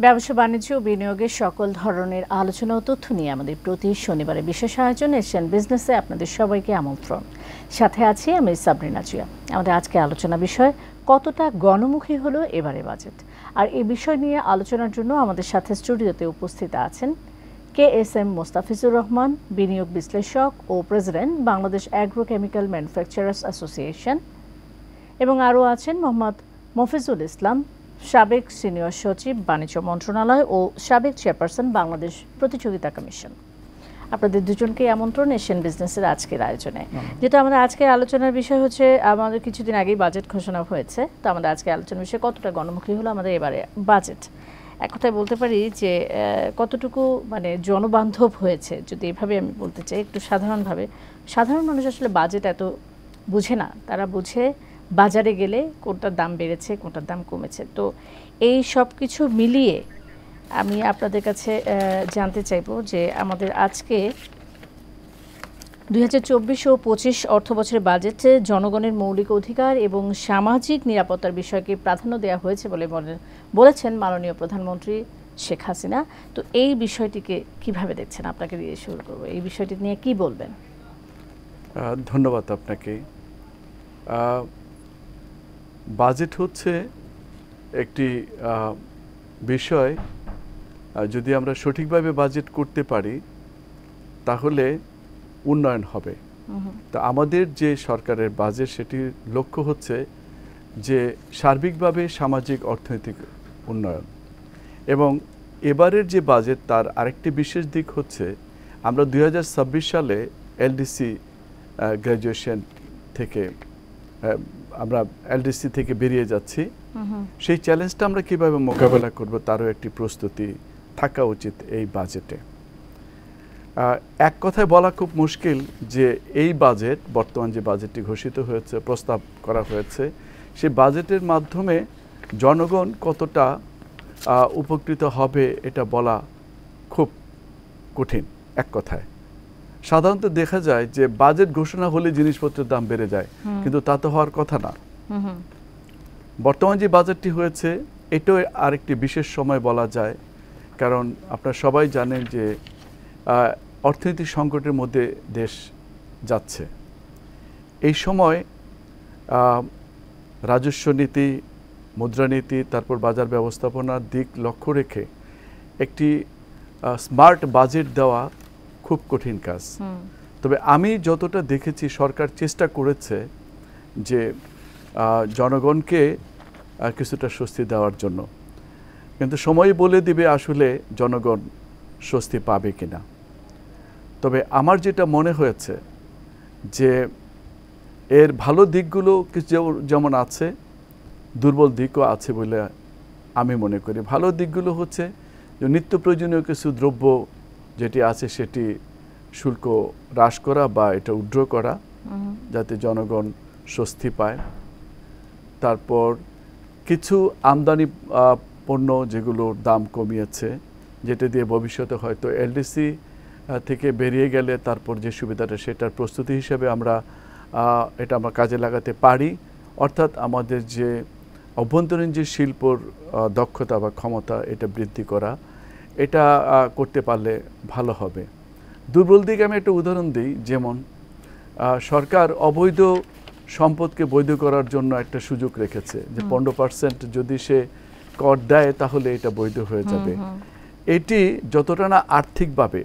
ব্যবসা বাণিজ্য ও বিনিয়োগের সকল ধরনের আলোচনা ও তথ্য নিয়ে আমাদের প্রতি শনিবারে বিশেষ আয়োজন এশিয়ান বিজনেসে আপনাদের সবাইকে আমন্ত্রণ। সাথে আছি আমি সাবরিনা জিয়া। আমাদের আজকে আলোচনা বিষয় কতটা গণমুখী হলো এবারে বাজেট, আর এই বিষয় নিয়ে আলোচনার জন্য আমাদের সাথে স্টুডিওতে উপস্থিত আছেন KSM মোস্তাফিজুর রহমান, বিনিয়োগ বিশ্লেষক ও president Bangladesh agrochemical manufacturers association, এবং আরও আছেন মোহাম্মদ মফিজুল ইসলাম, সাবেক সিনিয়র সচিব বাণিজ্য মন্ত্রণালয় ও সাবেক চেয়ারপারসন বাংলাদেশ প্রতিযোগিতা কমিশন। আপনাদের দুজনকে আমন্ত্রণ এশিয়ান বিজনেসের আজকের আয়োজনে। যেটা আমাদের আজকের আলোচনার বিষয় হচ্ছে, আমাদের কিছুদিন আগেই বাজেট ঘোষণা হয়েছে, তো আমাদের আজকে আলোচনার বিষয় কতটা গণমুখী হলো আমাদের এবারে বাজেট। এক কথায় বলতে পারি যে কতটুকু মানে জনবান্ধব হয়েছে, যদি এভাবে আমি বলতে চাই একটু সাধারণভাবে। সাধারণ মানুষ আসলে বাজেট এত বুঝে না, তারা বুঝে বাজারে গেলে কোনটার দাম বেড়েছে কোনটার দাম কমেছে। তো এই সব কিছু মিলিয়ে আমি আপনাদের কাছে জানতে চাইব যে আমাদের আজকে 2024 ও 25 অর্থ বছরের বাজেটে জনগণের মৌলিক অধিকার এবং সামাজিক নিরাপত্তার বিষয়কে প্রাধান্য দেওয়া হয়েছে বলে বলেছেন মাননীয় প্রধানমন্ত্রী শেখ হাসিনা। তো এই বিষয়টিকে কিভাবে দেখছেন? আপনাকে দিয়ে শুরু করব, এই বিষয়টি নিয়ে কি বলবেন? ধন্যবাদ আপনাকে। বাজেট হচ্ছে একটি বিষয়, যদি আমরা সঠিকভাবে বাজেট করতে পারি তাহলে উন্নয়ন হবে। তো আমাদের যে সরকারের বাজেট, সেটির লক্ষ্য হচ্ছে যে সার্বিকভাবে সামাজিক অর্থনৈতিক উন্নয়ন। এবং এবারের যে বাজেট তার আরেকটি বিশেষ দিক হচ্ছে, আমরা 2026 সালে এলডিসি গ্র্যাজুয়েশন থেকে আমরা এলডিসি থেকে বেরিয়ে যাচ্ছি। সেই চ্যালেঞ্জটা আমরা কিভাবে মোকাবেলা করব তারও একটি প্রস্তুতি থাকা উচিত এই বাজেটে। এক কথায় বলা খুব মুশকিল যে এই বাজেট, বর্তমান যে বাজেটটি ঘোষিত হয়েছে, প্রস্তাব করা হয়েছে, সেই বাজেটের মাধ্যমে জনগণ কতটা উপকৃত হবে এটা বলা খুব কঠিন। এক কথায় সাধারণত দেখা যায় যে বাজেট ঘোষণা হলে জিনিসপত্রের দাম বেড়ে যায়, কিন্তু তা তো হওয়ার কথা না। বর্তমান যে বাজেটটি হয়েছে এটাও আরেকটি বিশেষ সময় বলা যায়, কারণ আপনারা সবাই জানেন যে অর্থনৈতিক সংকটের মধ্যে দেশ যাচ্ছে। এই সময় রাজস্ব নীতি, মুদ্রানীতি, তারপর বাজার ব্যবস্থাপনার দিক লক্ষ্য রেখে একটি স্মার্ট বাজেট দেওয়া খুব কঠিন কাজ। তবে আমি যতটা দেখেছি সরকার চেষ্টা করেছে যে জনগণকে কিছুটা স্বস্তি দেওয়ার জন্য, কিন্তু সময় বলে দিবে আসলে জনগণ স্বস্তি পাবে কিনা। তবে আমার যেটা মনে হয়েছে যে এর ভালো দিকগুলো কিছু যেমন আছে, দুর্বল দিকও আছে বলে আমি মনে করি। ভালো দিকগুলো হচ্ছে যে নিত্য প্রয়োজনীয় কিছু দ্রব্য যেটি আছে সেটি শুল্ক হ্রাস করা বা এটা উইথড্র করা, যাতে জনগণ স্বস্তি পায়। তারপর কিছু আমদানি পণ্য যেগুলোর দাম কমিয়েছে, যেটা দিয়ে ভবিষ্যতে হয়তো এলডিসি থেকে বেরিয়ে গেলে তারপর যে সুবিধাটা, সেটার প্রস্তুতি হিসেবে আমরা কাজে লাগাতে পারি। অর্থাৎ আমাদের যে অভ্যন্তরীণ যে শিল্পর দক্ষতা বা ক্ষমতা, এটা বৃদ্ধি করা, এটা করতে পারলে ভালো হবে। দুর্বল দিকে আমি একটা উদাহরণ দিই, যেমন সরকার অবৈধ সম্পদকে বৈধ করার জন্য একটা সুযোগ রেখেছে যে 15% যদি সে কর দেয় তাহলে এটা বৈধ হয়ে যাবে। এটি যতটা না আর্থিকভাবে,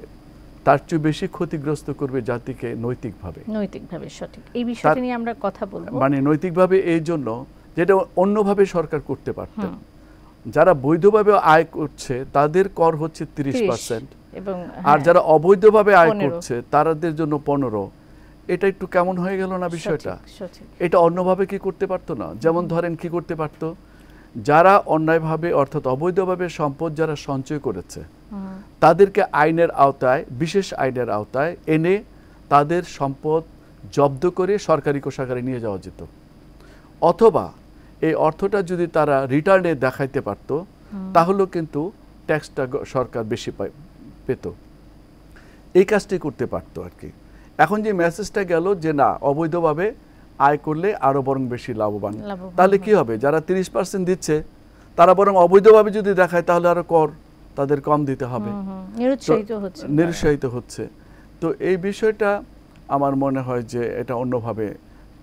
তার চেয়ে বেশি ক্ষতিগ্রস্ত করবে জাতিকে নৈতিকভাবে। সঠিক, এই বিষয়টা নিয়ে আমরা কথা বলবো। মানে নৈতিকভাবে এই জন্য যেটা অন্যভাবে সরকার করতে পারতেন। যারা বৈধভাবে আয় করছে তাদের কর হচ্ছে 30%, আর যারা অবৈধভাবে আয় করছে তাদের জন্য 15%। এটা একটু কেমন হয়ে গেল না বিষয়টা? এটা অন্যভাবে কি করতে পারতো না? যেমন ধরেন কি করতে পারতো, যারা অন্যায়ভাবে অর্থাৎ অবৈধভাবে সম্পদ যারা সঞ্চয় করেছে তাদেরকে আইনের আওতায়, বিশেষ আইনের আওতায় এনে তাদের সম্পদ জব্দ করে সরকারি কোষাগারে নিয়ে যাওয়া যেত। অথবা এই অর্থটা যদি তারা রিটার্নে দেখাইতে পারতো তাহলেও কিন্তু ট্যাক্সটা সরকার বেশি পেত। এই কাজটি করতে পারতো আর কি। এখন যে মেসেজটা গেল যে না, অবৈধভাবে আয় করলে আরো বরং বেশি লাভবান, তাহলে কি হবে? যারা 30% দিচ্ছে তারা বরং অবৈধভাবে যদি দেখায় তাহলে আরো কর তাদের কম দিতে হবে, নিরুৎসাহিত হচ্ছে। তো এই বিষয়টা আমার মনে হয় যে এটা অন্যভাবে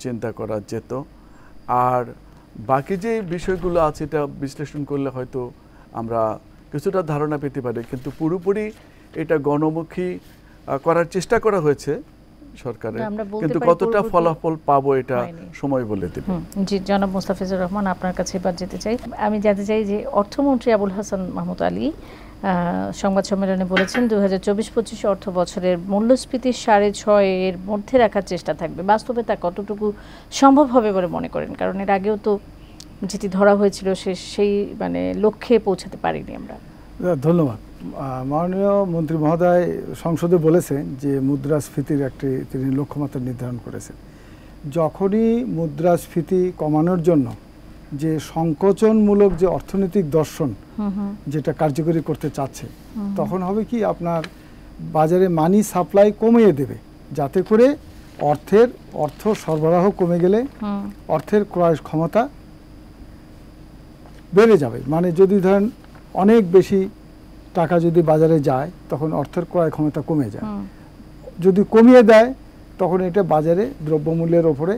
চিন্তা করা যেত। আর বাকি যে বিষয়গুলো আছে এটা বিশ্লেষণ করলে হয়তো আমরা কিছুটা ধারণা পেতে পারি, কিন্তু পুরোপুরি এটা গণমুখী করার চেষ্টা করা হয়েছে সরকারের, কিন্তু কতটা ফলাফল পাবো এটা সময় বলে দেবে। জি, জনাব মোস্তাফিজুর রহমান, আপনার কাছে এবার যেতে চাই। আমি জানতে চাই যে অর্থমন্ত্রী আবুল হাসান মাহমুদ আলী সংবাদ সম্মেলনে বলেছেন 2024-25 অর্থ বছরের মূল্যস্ফীতি 6.5 এর মধ্যে রাখার চেষ্টা থাকবে। বাস্তবে তা কতটুকু সম্ভব হবে বলে মনে করেন? কারণ এর আগেও তো যেটি ধরা হয়েছিল সেই মানে লক্ষ্যে পৌঁছাতে পারিনি আমরা। ধন্যবাদ। মাননীয় মন্ত্রী মহোদয় সংসদে বলেছেন যে মুদ্রাস্ফীতির একটি তিনি লক্ষ্যমাত্রা নির্ধারণ করেছেন। যখনই মুদ্রাস্ফীতি কমানোর জন্য যে সংকোচনমূলক যে অর্থনৈতিক দর্শন যেটা কার্যকরী করতে চাচ্ছে, তখন হবে কি আপনার বাজারে মানি সাপ্লাই কমিয়ে দেবে, যাতে করে অর্থ সরবরাহ কমে গেলে অর্থের ক্রয় ক্ষমতা বেড়ে যাবে। মানে যদি ধরেন অনেক বেশি টাকা যদি বাজারে যায় তখন অর্থের ক্রয় ক্ষমতা কমে যায়, যদি কমিয়ে দেয় তখন এটা বাজারে দ্রব্যমূল্যের ওপরে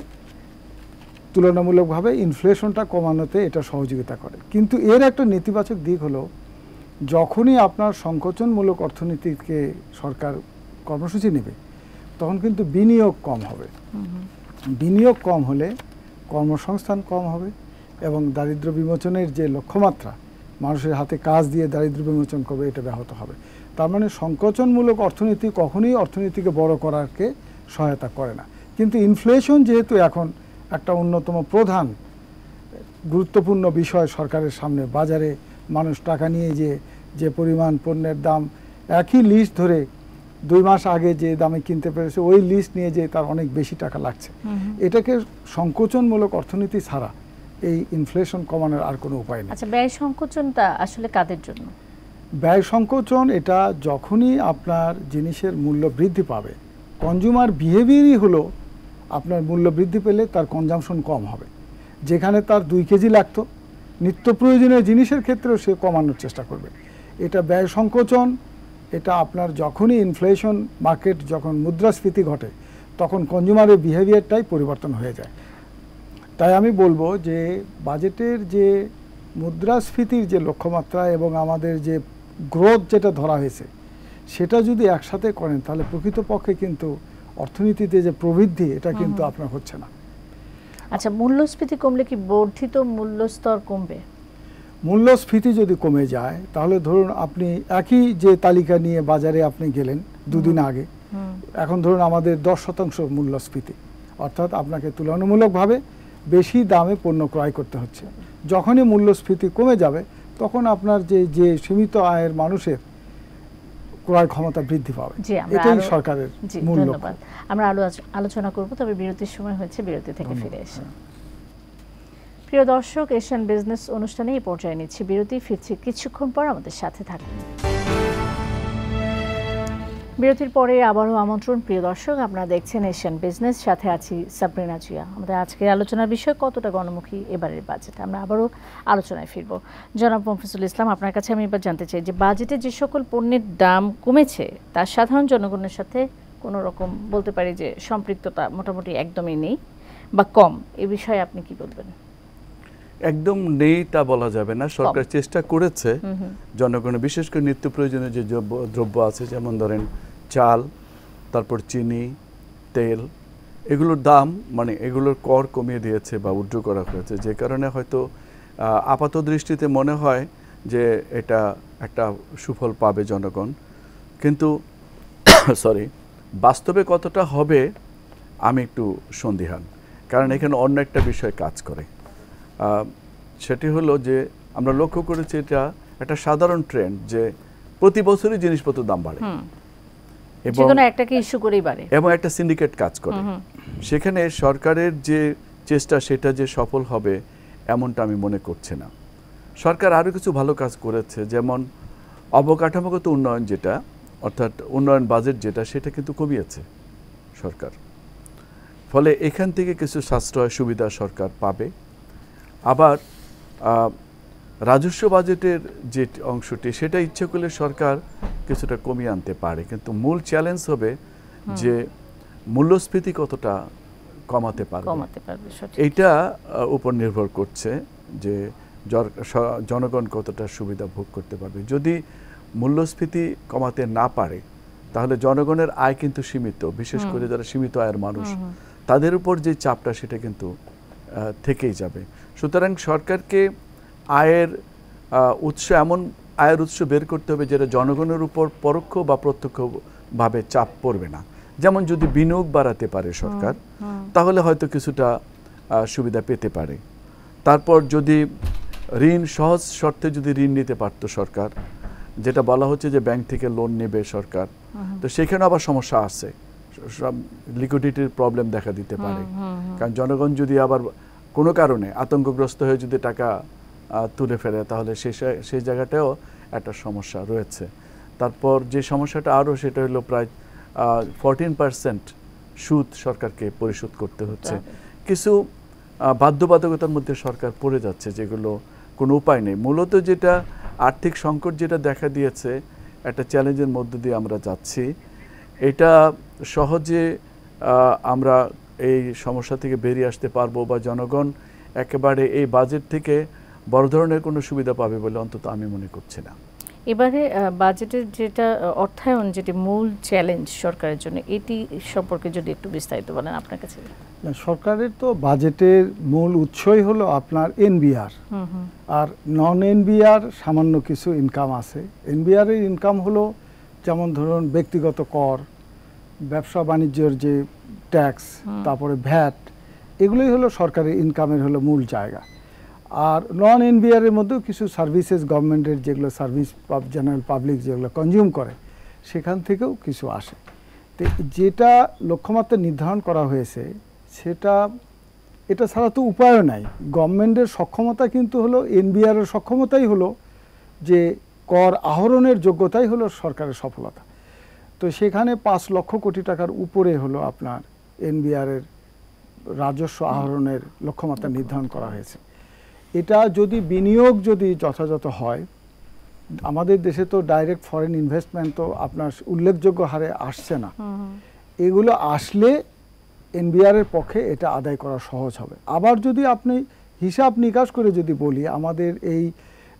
তুলনামূলকভাবে ইনফ্লেশনটা কমানোতে এটা সহযোগিতা করে। কিন্তু এর একটা নেতিবাচক দিক হলো যখনই আপনার সংকোচনমূলক অর্থনীতিকে সরকার কর্মসূচি নেবে তখন কিন্তু বিনিয়োগ কম হবে। বিনিয়োগ কম হলে কর্মসংস্থান কম হবে এবং দারিদ্র বিমোচনের যে লক্ষ্যমাত্রা, মানুষের হাতে কাজ দিয়ে দারিদ্র বিমোচন করবে, এটা ব্যাহত হবে। তার মানে সংকোচনমূলক অর্থনীতি কখনোই অর্থনীতিকে বড় করারকে সহায়তা করে না। কিন্তু ইনফ্লেশন যেহেতু এখন একটা অন্যতম প্রধান গুরুত্বপূর্ণ বিষয় সরকারের সামনে, বাজারে মানুষ টাকা নিয়ে যে পরিমাণ পণ্যের দাম একই লিস্ট ধরে 2 মাস আগে যে দামে কিনতে পেরেছে ওই লিস্ট নিয়ে যে তার অনেক বেশি টাকা লাগছে, এটাকে সংকোচনমূলক অর্থনীতি ছাড়া এই ইনফ্লেশন কমানোর আর কোনো উপায় নেই। আচ্ছা, ব্যয় সংকোচনটা আসলে কাদের জন্য? ব্যয় সংকোচন এটা যখনই আপনার জিনিসের মূল্য বৃদ্ধি পাবে, কনজিউমার বিহেভিয়ারই হলো আপনার মূল্য বৃদ্ধি পেলে তার কনজামশন কম হবে। যেখানে তার 2 কেজি লাগতো নিত্য প্রয়োজনীয় জিনিসের ক্ষেত্রেও সে কমানোর চেষ্টা করবে। এটা ব্যয় সংকোচন, এটা আপনার যখনই ইনফ্লেশন মার্কেট যখন মুদ্রাস্ফীতি ঘটে তখন কনজিউমারের বিহেভিয়ারটাই পরিবর্তন হয়ে যায়। তাই আমি বলবো যে বাজেটের যে মুদ্রাস্ফীতির যে লক্ষ্যমাত্রা এবং আমাদের যে গ্রোথ যেটা ধরা হয়েছে সেটা যদি একসাথে করেন তাহলে প্রকৃতপক্ষে কিন্তু অর্থনীতিতে যে প্রবৃদ্ধি এটা কিন্তু আপনার হচ্ছে না। আচ্ছা, মূল্যস্ফীতি কমলে কি বর্ধিত মূল্যস্তর কমবে? মূল্যস্ফীতি যদি কমে যায় তাহলে ধরুন আপনি একই যে তালিকা নিয়ে বাজারে আপনি গেলেন 2 দিন আগে, এখন ধরুন আমাদের 10% মূল্যস্ফীতি, অর্থাৎ আপনাকে তুলনামূলকভাবে বেশি দামে পণ্য ক্রয় করতে হচ্ছে। যখনই মূল্যস্ফীতি কমে যাবে তখন আপনার যে সীমিত আয়ের মানুষের ক্রয় ক্ষমতা বৃদ্ধি পাবে। এটাই সরকারের মূল লক্ষ্য। আমরা আলোচনা করব, তবে বিরতির সময় হয়েছে, বিরতি থেকে ফিরে এসে। প্রিয় দর্শক, এশিয়ান বিজনেস অনুষ্ঠানে এই পর্যায়ে নিচ্ছি বিরতি, ফিরছি কিছুক্ষণ পর, আমাদের সাথে থাকুন। বিরতির পরে আবারও আমন্ত্রণ প্রিয় দর্শক, আপনারা দেখছেন এশিয়ান বিজনেস, সাথে আছি সাবরিনা জিয়া। আমাদের আজকের আলোচনার বিষয় কতটা গণমুখী এবারের বাজেট। আমরা আবারও আলোচনায় ফিরব। জনাব মফিজুল ইসলাম, আপনার কাছে আমি এবার জানতে চাই যে বাজেটে যে সকল পণ্যের দাম কমেছে তার সাধারণ জনগণের সাথে কোনো রকম বলতে পারি যে সম্পৃক্ততা মোটামুটি একদমই নেই বা কম, এ বিষয়ে আপনি কি বলবেন? একদম নেই তা বলা যাবে না। সরকার চেষ্টা করেছে জনগণের, বিশেষ করে নিত্য প্রয়োজনীয় যে দ্রব্য আছে, যেমন ধরেন চাল, তারপর চিনি, তেল, এগুলোর দাম মানে এগুলোর কর কমিয়ে দিয়েছে বা উড্র করা হয়েছে, যে কারণে হয়তো আপাত দৃষ্টিতে মনে হয় যে এটা একটা সুফল পাবে জনগণ, কিন্তু বাস্তবে কতটা হবে আমি একটু সন্দিহান। কারণ এখানে অন্য একটা বিষয় কাজ করে, সেটি হলো যে আমরা লক্ষ্য করেছি এটা একটা সাধারণ ট্রেন্ড যে প্রতি বছরই জিনিসপত্রের দাম বাড়ে এবং একটা সিন্ডিকেট কাজ করে। সেখানে সরকারের যে চেষ্টা সেটা যে সফল হবে এমনটা আমি মনে করছি না। সরকার আরও কিছু ভালো কাজ করেছে, যেমন অবকাঠামোগত উন্নয়ন যেটা, অর্থাৎ উন্নয়ন বাজেট যেটা, সেটা কিন্তু কমিয়েছে সরকার। ফলে এখান থেকে কিছু সাশ্রয় সুবিধা সরকার পাবে। আবার রাজস্ব বাজেটের যে অংশটি সেটা ইচ্ছে করলে সরকার কিছুটা কমিয়ে আনতে পারে, কিন্তু মূল চ্যালেঞ্জ হবে যে মূল্যস্ফীতি কতটা কমাতে পারবে এইটা উপর নির্ভর করছে যে জনগণ কতটা সুবিধা ভোগ করতে পারবে। যদি মূল্যস্ফীতি কমাতে না পারে তাহলে জনগণের আয় কিন্তু সীমিত, বিশেষ করে যারা সীমিত আয়ের মানুষ তাদের উপর যে চাপটা সেটা কিন্তু থেকেই যাবে। সুতরাং সরকারকে আয়ের উৎস, এমন আয়ের উৎস বের করতে হবে যেটা জনগণের উপর পরোক্ষ বা প্রত্যক্ষভাবে চাপ পড়বে না। যেমন যদি বিনিয়োগ বাড়াতে পারে সরকার তাহলে হয়তো কিছুটা সুবিধা পেতে পারে। তারপর যদি ঋণ সহজ শর্তে যদি ঋণ নিতে পারতো সরকার, যেটা বলা হচ্ছে যে ব্যাংক থেকে লোন নেবে সরকার, তো সেখানে আবার সমস্যা আছে, সব লিকুইডিটির প্রবলেম দেখা দিতে পারে। কারণ জনগণ যদি আবার কোনো কারণে আতঙ্কগ্রস্ত হয়ে যদি টাকা তুলে ফেলে তাহলে সেই জায়গাটাও একটা সমস্যা রয়েছে। তারপর যে সমস্যাটা আরও সেটা হলো প্রায় 14% সুদ সরকারকে পরিশোধ করতে হচ্ছে। কিছু বাধ্যবাধকতার মধ্যে সরকার পড়ে যাচ্ছে যেগুলো কোনো উপায় নেই। মূলত যেটা আর্থিক সংকট যেটা দেখা দিয়েছে, একটা চ্যালেঞ্জের মধ্য দিয়ে আমরা যাচ্ছি। এটা সহজে আমরা এই সমস্যা থেকে বেরিয়ে আসতে পারবো বা জনগণ একেবারে এই বাজেট থেকে বড় ধরনের কোনো সুবিধা পাবে বলে অন্তত আমি মনে করছি না। এবারে বাজেটের যেটা অর্থায়ন, যেটি মূল চ্যালেঞ্জ সরকারের জন্য, এটি সম্পর্কে যদি একটু বিস্তারিত বলেন আপনার কাছে। সরকারের তো বাজেটের মূল উৎসই হলো আপনার এনবিআর, আর নন এনবিআর সামান্য কিছু ইনকাম আছে। এনবিআর এর ইনকাম হলো যেমন ধরুন ব্যক্তিগত কর, ব্যবসা বাণিজ্যের যে ট্যাক্স, তারপরে ভ্যাট, এগুলোই হলো সরকারের ইনকামের হলো মূল জায়গা। আর নন এনবিআর এর মধ্যেও কিছু সার্ভিসেস গভর্নমেন্টের যেগুলো সার্ভিস জেনারেল পাবলিক যেগুলো কনজিউম করে সেখান থেকেও কিছু আসে। তো যেটা লক্ষ্যমাত্রা নির্ধারণ করা হয়েছে সেটা, এটা ছাড়া তো উপায়ও নাই। গভর্নমেন্টের সক্ষমতা কিন্তু হলো এনবিআর এর সক্ষমতাই হলো যে কর আহরণের যোগ্যতাই হলো সরকারের সফলতা। তো সেখানে 5 লক্ষ কোটি টাকার উপরে হলো আপনার এনবিআর এর রাজস্ব আহরণের লক্ষ্যমাত্রা নির্ধারণ করা হয়েছে। এটা যদি বিনিয়োগ যদি যথাযথ হয়, আমাদের দেশে তো ডাইরেক্ট ফরেন ইনভেস্টমেন্ট তো আপনার উল্লেখযোগ্য হারে আসছে না, এগুলো আসলে এনবিআর এর পক্ষে এটা আদায় করা সহজ হবে। আবার যদি আপনি হিসাব নিকাশ করে যদি বলি, আমাদের এই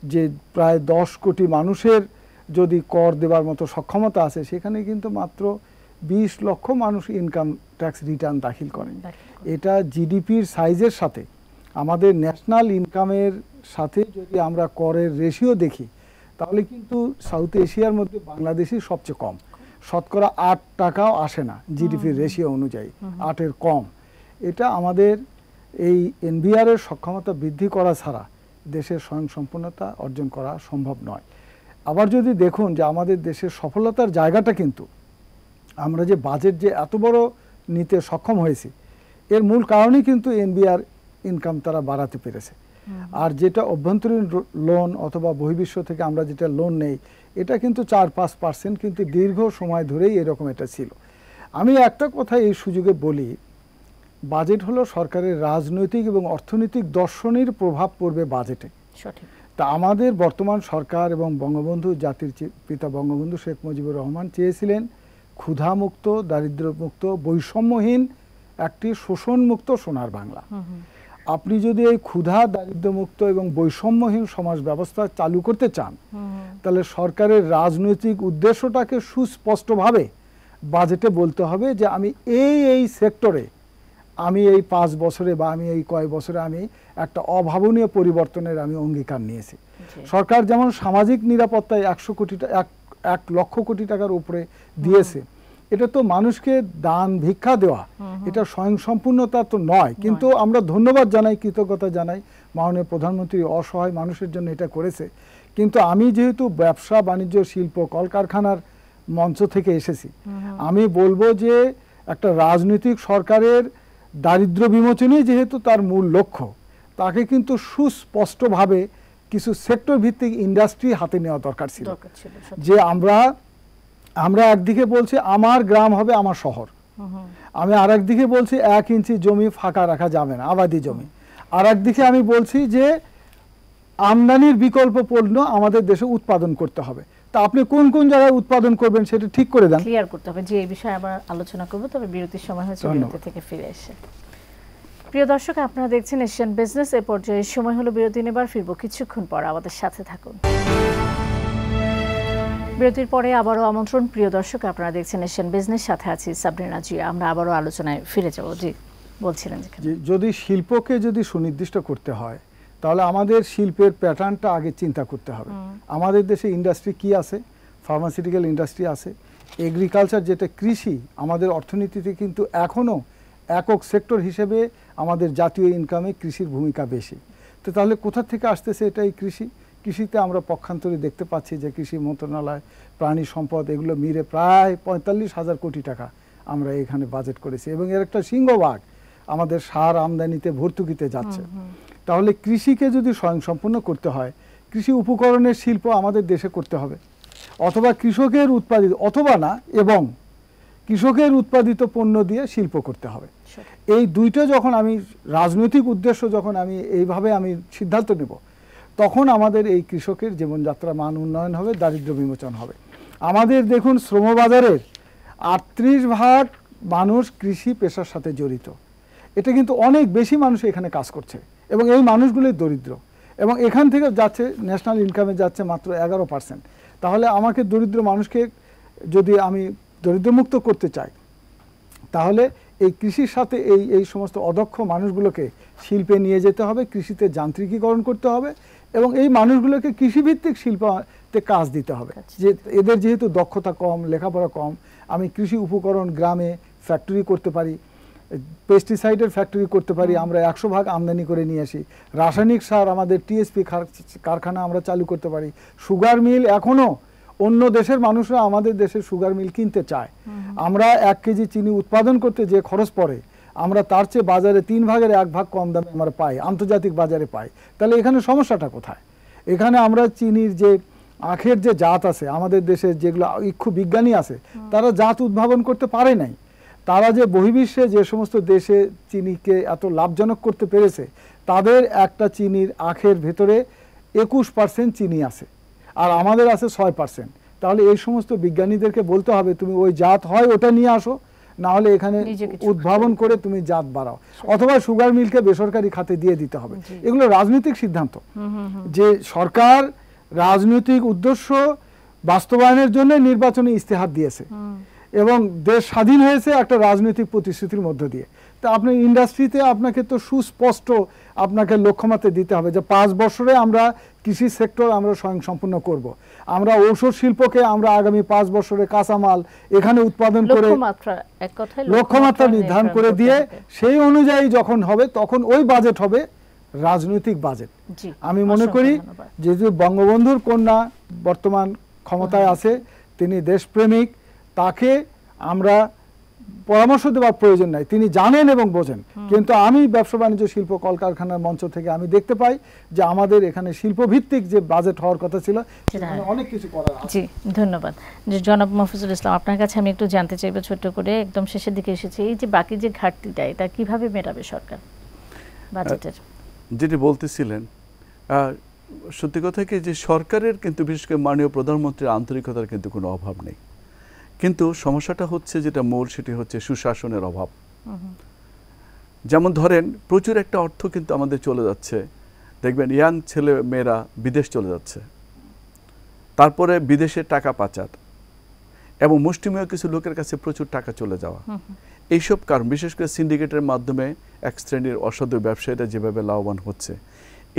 যে প্রায় 10 কোটি মানুষের যদি কর দেবার মতো সক্ষমতা আছে, সেখানে কিন্তু মাত্র 20 লক্ষ মানুষ ইনকাম ট্যাক্স রিটার্ন দাখিল করেন। এটা জিডিপির সাইজের সাথে, আমাদের ন্যাশনাল ইনকামের সাথে যদি আমরা করের রেশিও দেখি তাহলে কিন্তু সাউথ এশিয়ার মধ্যে বাংলাদেশই সবচেয়ে কম। শতকরা 8 টাকাও আসে না জিডিপির রেশিও অনুযায়ী, 8-এর কম। এটা আমাদের এই এনবিআর এর সক্ষমতা বৃদ্ধি করা ছাড়া দেশের স্বয়ংসম্পূর্ণতা অর্জন করা সম্ভব নয়। আবার যদি দেখুন যে আমাদের দেশের সফলতার জায়গাটা কিন্তু, আমরা যে বাজেট যে এত বড় নিতে সক্ষম হয়েছি, এর মূল কারণই কিন্তু এনবিআর ইনকাম তারা বাড়াতে পেরেছে। আর যেটা অভ্যন্তরীণ লোন অথবা বহির্বিশ্ব থেকে আমরা যেটা লোন নেই, এটা কিন্তু 4-5% কিন্তু দীর্ঘ সময় ধরেই এরকম এটা ছিল। আমি একটা কথা এই সুযোগে বলি, বাজেট হলো সরকারের রাজনৈতিক এবং অর্থনৈতিক দর্শনের প্রভাব পড়বে বাজেটে। তা আমাদের বর্তমান সরকার এবং বঙ্গবন্ধু জাতির পিতা বঙ্গবন্ধু শেখ মুজিবুর রহমান চেয়েছিলেন ক্ষুধামুক্ত, দারিদ্র্যমুক্ত, বৈষম্যহীন একটি শোষণমুক্ত সোনার বাংলা। আপনি যদি এই ক্ষুধা, দারিদ্র্যমুক্ত এবং বৈষম্যহীন সমাজ ব্যবস্থা চালু করতে চান, তাহলে সরকারের রাজনৈতিক উদ্দেশ্যটাকে সুস্পষ্টভাবে বাজেটে বলতে হবে যে আমি এই সেক্টরে আমি এই 5 বছরে বা আমি এই কয়েক বছরে আমি একটা অভাবনীয় পরিবর্তনের আমি অঙ্গীকার নিয়েছি। সরকার যেমন সামাজিক নিরাপত্তায় 1 লক্ষ কোটি টাকার উপরে দিয়েছে, এটা তো মানুষকে দান ভিক্ষা দেওয়া, এটা স্বয়ংসম্পূর্ণতা তো নয়। কিন্তু আমরা ধন্যবাদ জানাই, কৃতজ্ঞতা জানাই, মাননীয় প্রধানমন্ত্রী অসহায় মানুষের জন্য এটা করেছে। কিন্তু আমি যেহেতু ব্যবসা বাণিজ্য শিল্প কলকারখানার মঞ্চ থেকে এসেছি, আমি বলবো যে একটা রাজনৈতিক সরকারের দারিদ্র্য বিমোচনই যেহেতু তার মূল লক্ষ্য, তাকে কিন্তু সুস্পষ্টভাবে কিছু সেক্টর ভিত্তিক ইন্ডাস্ট্রি হাতে নেওয়া দরকার ছিল। যে আমরা একদিকে বলছি আমার গ্রাম হবে আমার শহর, আমি আর একদিকে বলছি 1 ইঞ্চি জমি ফাঁকা রাখা যাবে না, আবাদি জমি। আর একদিকে আমি বলছি যে আমদানির বিকল্প পণ্য আমাদের দেশে উৎপাদন করতে হবে। তা আপনি কোন কোন জায়গায় উৎপাদন করবেন সেটা ঠিক করে দেন, ক্লিয়ার করতে হবে। যে এই বিষয়ে আবার আলোচনা করব, তবে বিরতির সময় হচ্ছে, বিরতি থেকে ফিরে এসে। প্রিয় দর্শক, আপনারা দেখছেন এশিয়ান বিজনেস। এ পর্যায়ে সময় হলো বিরতি নেবার, ফিরবো কিছুক্ষণ পর, আমাদের সাথে থাকুন। বিরতির পরে আবারও আমন্ত্রণ প্রিয় দর্শক, আপনারা দেখছেন এশিয়ান বিজনেস, সাথে আছি সাবরিনা জিয়া। আমরা আবারও আলোচনায় ফিরে যাব। জি, বলছিলেন যে যদি শিল্পকে যদি সুনির্দিষ্ট করতে হয় তাহলে আমাদের শিল্পের প্যাটার্নটা আগে চিন্তা করতে হবে। আমাদের দেশে ইন্ডাস্ট্রি কি আছে? ফার্মাসিউটিক্যাল ইন্ডাস্ট্রি আছে, এগ্রিকালচার যেটা কৃষি, আমাদের অর্থনীতিতে কিন্তু এখনও একক সেক্টর হিসেবে আমাদের জাতীয় ইনকামে কৃষির ভূমিকা বেশি। তো তাহলে কোথা থেকে আসতেছে এটাই কৃষি? কৃষিতে আমরা পক্ষান্তরে দেখতে পাচ্ছি যে কৃষি মন্ত্রণালয়, প্রাণী সম্পদ এগুলো মিলে প্রায় 45,000 কোটি টাকা আমরা এখানে বাজেট করেছি, এবং এর একটা সিংহভাগ আমাদের সার আমদানিতে ভর্তুকিতে যাচ্ছে। তাহলে কৃষিকে যদি স্বয়ংসম্পূর্ণ করতে হয়, কৃষি উপকরণের শিল্প আমাদের দেশে করতে হবে, অথবা কৃষকের উৎপাদিত, অথবা না, এবং কৃষকের উৎপাদিত পণ্য দিয়ে শিল্প করতে হবে। এই দুইটা যখন আমি রাজনৈতিক উদ্দেশ্য যখন আমি এইভাবে আমি সিদ্ধান্ত নেব, তখন আমাদের এই কৃষকের জীবনযাত্রা মান উন্নয়ন হবে, দারিদ্র্য বিমোচন হবে। আমাদের দেখুন শ্রমবাজারের 38% মানুষ কৃষি পেশার সাথে জড়িত। এটা কিন্তু অনেক বেশি মানুষ এখানে কাজ করছে, এবং এই মানুষগুলোই দরিদ্র, এবং এখান থেকে যাচ্ছে ন্যাশনাল ইনকামে যাচ্ছে মাত্র 11%। তাহলে আমাকে দরিদ্র মানুষকে যদি আমি দরিদ্রমুক্ত করতে চাই, তাহলে এই কৃষির সাথে এই সমস্ত অদক্ষ মানুষগুলোকে শিল্পে নিয়ে যেতে হবে, কৃষিতে যান্ত্রিকীকরণ করতে হবে, এবং এই মানুষগুলোকে কৃষিভিত্তিক শিল্পতে কাজ দিতে হবে। যে এদের যেহেতু দক্ষতা কম, লেখাপড়া কম, আমি কৃষি উপকরণ গ্রামে ফ্যাক্টরি করতে পারি, পেস্টিসাইডের ফ্যাক্টরি করতে পারি, আমরা 100 ভাগ আমদানি করে নিয়ে আসি। রাসায়নিক সার আমাদের টিএসপি কারখানা আমরা চালু করতে পারি। সুগার মিল, এখনও অন্য দেশের মানুষরা আমাদের দেশের সুগার মিল কিনতে চায়। আমরা 1 কেজি চিনি উৎপাদন করতে যে খরচ পড়ে, আমরা তার চেয়ে বাজারে 3 ভাগের 1 ভাগ কম দামে আমরা পাই, আন্তর্জাতিক বাজারে পাই। তাহলে এখানে সমস্যাটা কোথায়? এখানে আমরা চিনির যে আখের যে জাত আছে আমাদের দেশে, যেগুলো ইক্ষু বিজ্ঞানী আছে, তারা জাত উদ্ভাবন করতে পারে নাই। তারা যে বহির্বিশ্বে যে সমস্ত দেশে চিনিকে এত লাভজনক করতে পেরেছে, তাদের একটা চিনির আখের ভেতরে 21% চিনি আছে, আর আমাদের আছে 6%। তাহলে এই সমস্ত বিজ্ঞানীদেরকে বলতে হবে, তুমি ওই জাত হয় ওটা নিয়ে আসো, না হলে এখানে উদ্ভাবন করে তুমি জাত বাড়াও, অথবা সুগার মিলকে বেসরকারি খাতে দিয়ে দিতে হবে। এগুলো রাজনৈতিক সিদ্ধান্ত, যে সরকার রাজনৈতিক উদ্দেশ্য বাস্তবায়নের জন্য নির্বাচনী ইস্তেহার দিয়েছে, এবং দেশ স্বাধীন হয়েছে একটা রাজনৈতিক প্রতিশ্রুতির মধ্য দিয়ে। তা আপনি ইন্ডাস্ট্রিতে আপনাকে তো সুস্পষ্ট আপনাকে লক্ষ্যমাত্রা দিতে হবে যে 5 বছরে আমরা কৃষি সেক্টর আমরা স্বয়ংসম্পূর্ণ করব। আমরা ঔষধ শিল্পকে আমরা আগামী 5 বছরে কাঁচামাল এখানে উৎপাদন করে লক্ষ্যমাত্রা নির্ধারণ করে দিয়ে সেই অনুযায়ী যখন হবে তখন ওই বাজেট হবে রাজনৈতিক বাজেট। আমি মনে করি যেহেতু বঙ্গবন্ধুর কন্যা বর্তমান ক্ষমতায় আছে, তিনি দেশপ্রেমিক, তাকে আমরা পরামর্শ দেওয়ার প্রয়োজন নাই, তিনি জানেন এবং বোঝেন। কিন্তু আমি ব্যবসা বাণিজ্য শিল্প কলকারখানার মঞ্চ থেকে আমি দেখতে পাই যে আমাদের এখানে শিল্পভিত্তিক যে বাজেট হওয়ার কথা ছিল সেখানে অনেক কিছু করার আছে। জি, ধন্যবাদ। যে জনাব মফিজুল ইসলাম, আপনার কাছে আমি একটু জানতে চাইবো, ছোট্ট করে একদম শেষের দিকে এসেছি, এই যে বাকি যে ঘাটতিটা, এটা কিভাবে মেটাবে সরকার বাজেটের? যেটি বলতেছিলেন, সত্যি কথা কি যে সরকারের কিন্তু বিশেষ করে মাননীয় প্রধানমন্ত্রীর আন্তরিকতার কিন্তু কোনো অভাব নেই, কিন্তু সমস্যাটা হচ্ছে যেটা মূল, সেটি হচ্ছে সুশাসনের অভাব। যেমন ধরেন প্রচুর একটা অর্থ কিন্তু আমাদের চলে যাচ্ছে, দেখবেন ইয়াং ছেলে মেয়েরা বিদেশ চলে যাচ্ছে, তারপরে বিদেশে টাকা পাচার এবং মুষ্টিমেয় কিছু লোকের কাছে প্রচুর টাকা চলে যাওয়া, এইসব কারণ বিশেষ করে সিন্ডিকেটের মাধ্যমে এক শ্রেণীর অসাধু ব্যবসায়ীরা যেভাবে লাভবান হচ্ছে,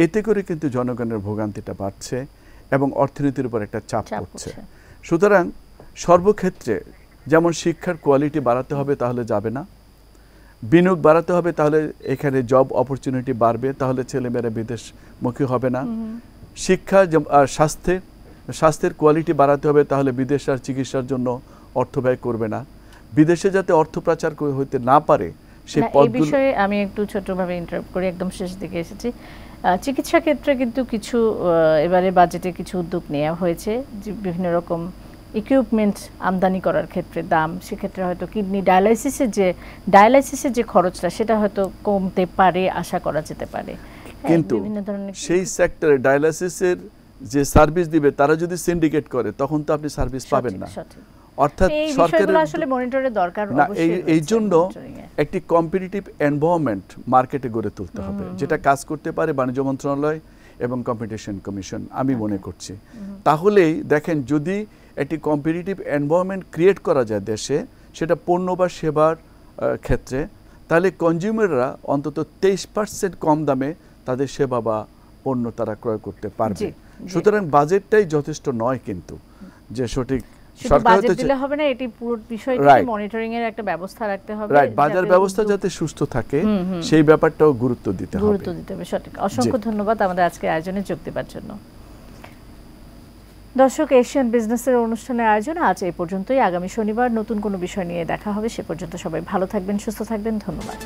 এতে করে কিন্তু জনগণের ভোগান্তিটা বাড়ছে এবং অর্থনীতির উপর একটা চাপ পড়ছে। সুতরাং সর্বক্ষেত্রে যেমন শিক্ষার কোয়ালিটি বাড়াতে হবে, তাহলে যাবে না, বিনিয়োগ বাড়াতে হবে, তাহলে এখানে জব অপরচুনিটি বাড়বে, তাহলে ছেলেমেয়েরা বিদেশমুখী হবে না। শিক্ষা আর স্বাস্থ্যের কোয়ালিটি বাড়াতে হবে, তাহলে বিদেশ আর চিকিৎসার জন্য অর্থ ব্যয় করবে না। বিদেশে যাতে অর্থ পাচার হইতে না পারে সেই পথগুলো। এই বিষয়ে আমি একটু ছোটভাবে ইন্টারাপ্ট করি, একদম শেষ দিকে এসেছি। চিকিৎসা ক্ষেত্রে কিন্তু কিছু এবারে বাজেটে কিছু উদ্যোগ নেওয়া হয়েছে, যে বিভিন্ন রকম ইকুইপমেন্ট আমদানি করার ক্ষেত্রে দাম, সেক্ষেত্রে হয়তো কিডনি ডায়ালাইসিসের যে খরচটা সেটা হয়তো কমতে পারে, আশা করা যেতে পারে। কিন্তু বিভিন্ন ধরনের সেই সেক্টরে ডায়ালাইসিসের যে সার্ভিস দিবে তারা যদি সিন্ডিকেট করে তখন তো আপনি সার্ভিস পাবেন না। সঠিক। অর্থাৎ এই সরকারের বিষয়গুলো আসলে মনিটরের দরকার না, অবশ্যই এই জন্য monitoring এ। একটি কম্পিটিটিভ এনভায়রনমেন্ট মার্কেটে গড়ে তুলতে হবে, যেটা কাজ করতে পারে বাণিজ্য মন্ত্রণালয় এবং কম্পিটিশন কমিশন, আমি মনে করছি। তাহলেই দেখেন, যদি একটি কম্পিটিটিভ এনভায়রনমেন্ট ক্রিয়েট করা যায় দেশে, সেটা পণ্য বা সেবার ক্ষেত্রে, তাহলে কনজিউমাররা অন্তত 23% কম দামে তাদের সেবা বা পণ্য তারা ক্রয় করতে পারবে। সুতরাং বাজেটটাই যথেষ্ট নয় কিন্তু, যে সঠিক সরকার বাজেট দিলে হবে না, এটি পুরো বিষয়টি মনিটরিং এর একটা ব্যবস্থা রাখতে হবে, রাইট, বাজার ব্যবস্থা যাতে সুস্থ থাকে সেই ব্যাপারটাও গুরুত্ব দিতে হবে। সঠিক। অসংখ্য ধন্যবাদ আমাদের আজকে আয়োজনে যোগ দেওয়ার জন্য। দর্শক, এশিয়ান বিজনেসের অনুষ্ঠানের আয়োজন আজ এই পর্যন্তই। আগামী শনিবার নতুন কোনো বিষয় নিয়ে দেখা হবে। সে পর্যন্ত সবাই ভালো থাকবেন, সুস্থ থাকবেন। ধন্যবাদ।